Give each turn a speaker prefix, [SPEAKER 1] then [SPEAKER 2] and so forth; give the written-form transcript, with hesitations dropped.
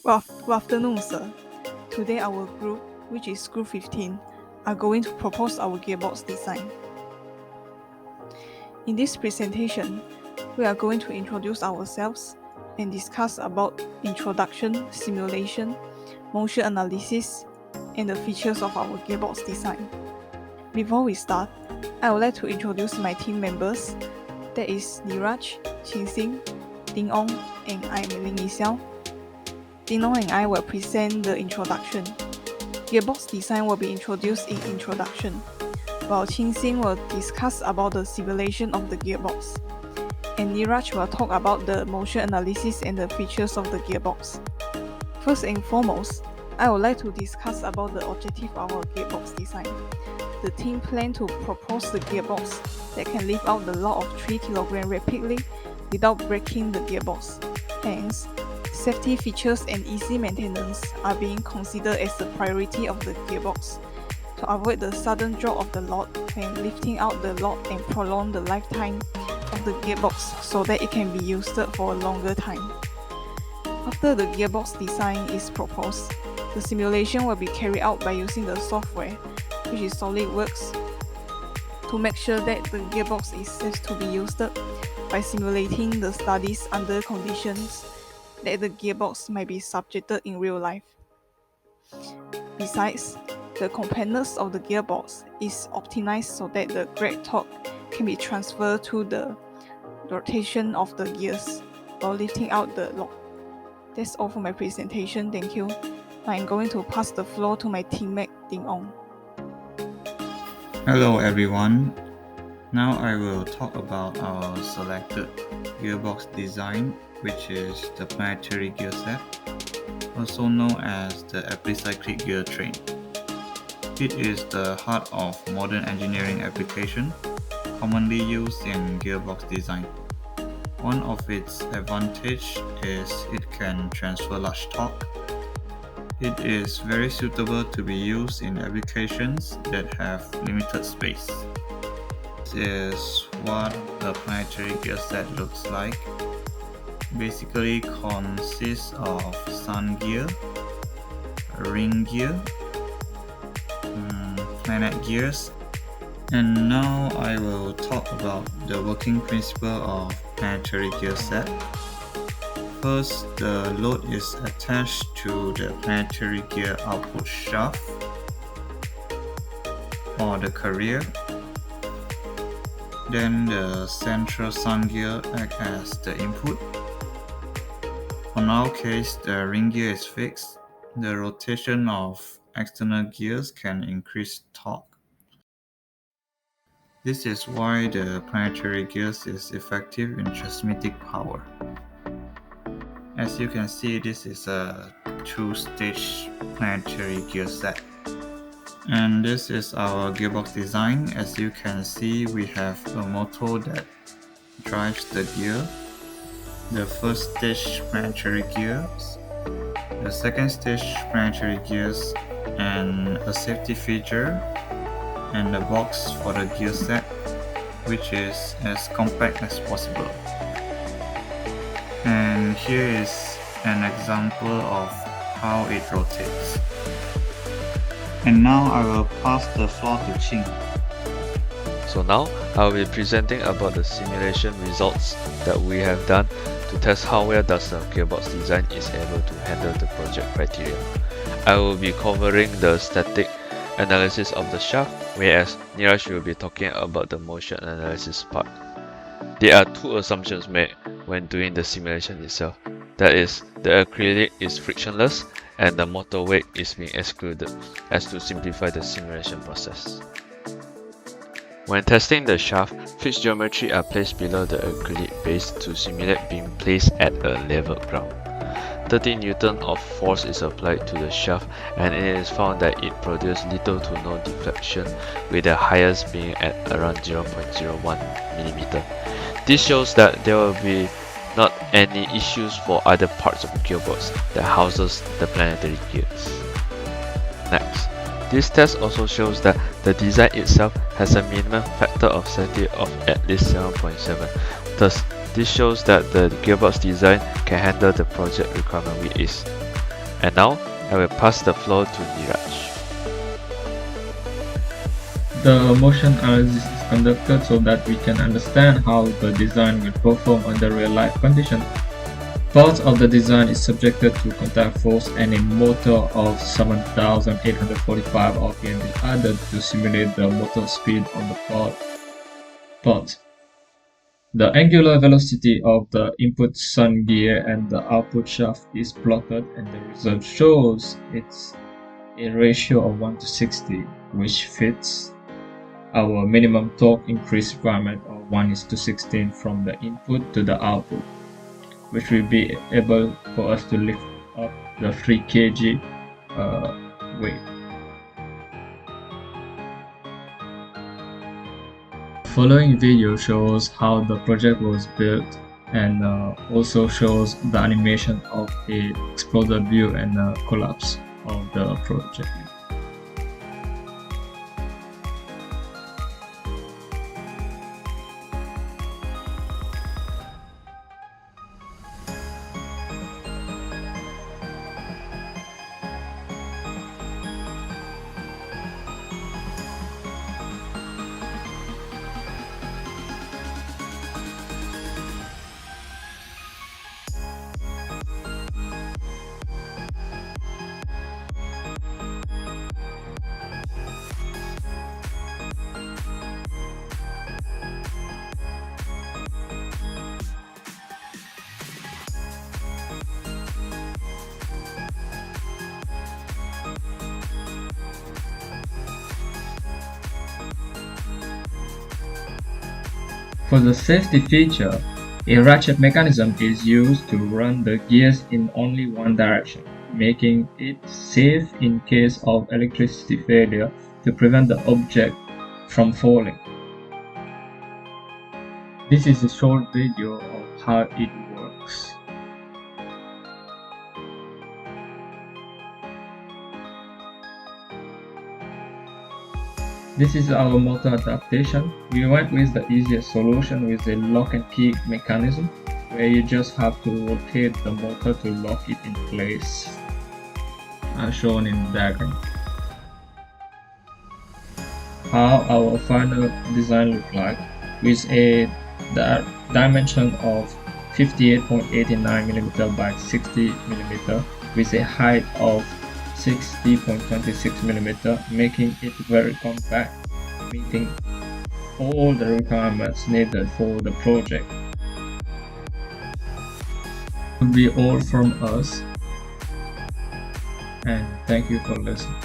[SPEAKER 1] Good afternoon, sir. Today our group, which is Group 15, are going to propose our gearbox design. In this presentation, we are going to introduce ourselves and discuss about introduction, simulation, motion analysis, and the features of our gearbox design. Before we start, I would like to introduce my team members. That is Niraj, Qing, Ding Ong, and I'm Ling Yixiao. Ding Ong and I will present the introduction. Gearbox design will be introduced in introduction, while Qing will discuss about the simulation of the gearbox, and Niraj will talk about the motion analysis and the features of the gearbox. First and foremost, I would like to discuss about the objective of our gearbox design. The team plan to propose the gearbox that can lift out the load of 3 kg rapidly without breaking the gearbox. Hence, safety features and easy maintenance are being considered as the priority of the gearbox to avoid the sudden drop of the load when lifting out the load and prolong the lifetime of the gearbox so that it can be used for a longer time. After the gearbox design is proposed, the simulation will be carried out by using the software, which is SolidWorks, to make sure that the gearbox is safe to be used by simulating the studies under conditions that the gearbox might be subjected in real life. Besides, the components of the gearbox is optimized so that the great torque can be transferred to the rotation of the gears while lifting out the load. That's all for my presentation, thank you. Now I'm going to pass the floor to my teammate Ding Ong.
[SPEAKER 2] Hello everyone. Now I will talk about our selected gearbox design, which is the Planetary Gear Set, also known as the Epicyclic Gear Train. It is the heart of modern engineering application, commonly used in gearbox design. One of its advantages is it can transfer large torque. It is very suitable to be used in applications that have limited space. This is what the Planetary Gear Set looks like. Basically consists of sun gear, ring gear, planet gears. And now I will talk about the working principle of Planetary Gear Set. First, the load is attached to the planetary gear output shaft or the carrier. Then the central sun gear acts as the input. On our case, the ring gear is fixed. The rotation of external gears can increase torque. This is why the planetary gears is effective in transmitting power. As you can see, this is a 2-stage planetary gear set. And this is our gearbox design. As you can see, we have a motor that drives the gear. The first stage planetary gears, the second stage planetary gears, and a safety feature, and the box for the gear set, which is as compact as possible. And here is an example of how it rotates. And now I will pass the floor to Qing.
[SPEAKER 3] So now I will be presenting about the simulation results that we have done to test how well does the gearbox design is able to handle the project criteria. I will be covering the static analysis of the shaft, whereas Niraj will be talking about the motion analysis part. There are 2 assumptions made when doing the simulation itself. That is, the acrylic is frictionless and the motor weight is being excluded, as to simplify the simulation process. When testing the shaft, fixed geometry are placed below the acrylic base to simulate being placed at a level ground. 30 Newton of force is applied to the shaft, and it is found that it produces little to no deflection, with the highest being at around 0.01 mm. This shows that there will be not any issues for other parts of the gearbox that houses the planetary gears. Next, this test also shows that the design itself has a minimum factor of safety of at least 7.7. Thus, this shows that the gearbox design can handle the project requirement with ease. And now I will pass the floor to Niraj.
[SPEAKER 4] The motion analysis is conducted so that we can understand how the design will perform under real-life conditions. Parts of the design is subjected to contact force and a motor of 7,845 RPM is added to simulate the motor speed on the part. The angular velocity of the input sun gear and the output shaft is plotted, and the result shows it's a ratio of 1:60, which fits our minimum torque increase requirement of 1:16 from the input to the output, which will be able for us to lift up the 3 kg weight. The following video shows how the project was built and also shows the animation of a exploder view and collapse of the project. For the safety feature, a ratchet mechanism is used to run the gears in only one direction, making it safe in case of electricity failure to prevent the object from falling. This is a short video of how it works. This is our motor adaptation. We went with the easiest solution with a lock and key mechanism, where you just have to rotate the motor to lock it in place, as shown in the diagram. How our final design look like, with a dimension of 58.89mm by 60mm with a height of 60.26mm, making it very compact, meeting all the requirements needed for the project. It will be all from us, and thank you for listening.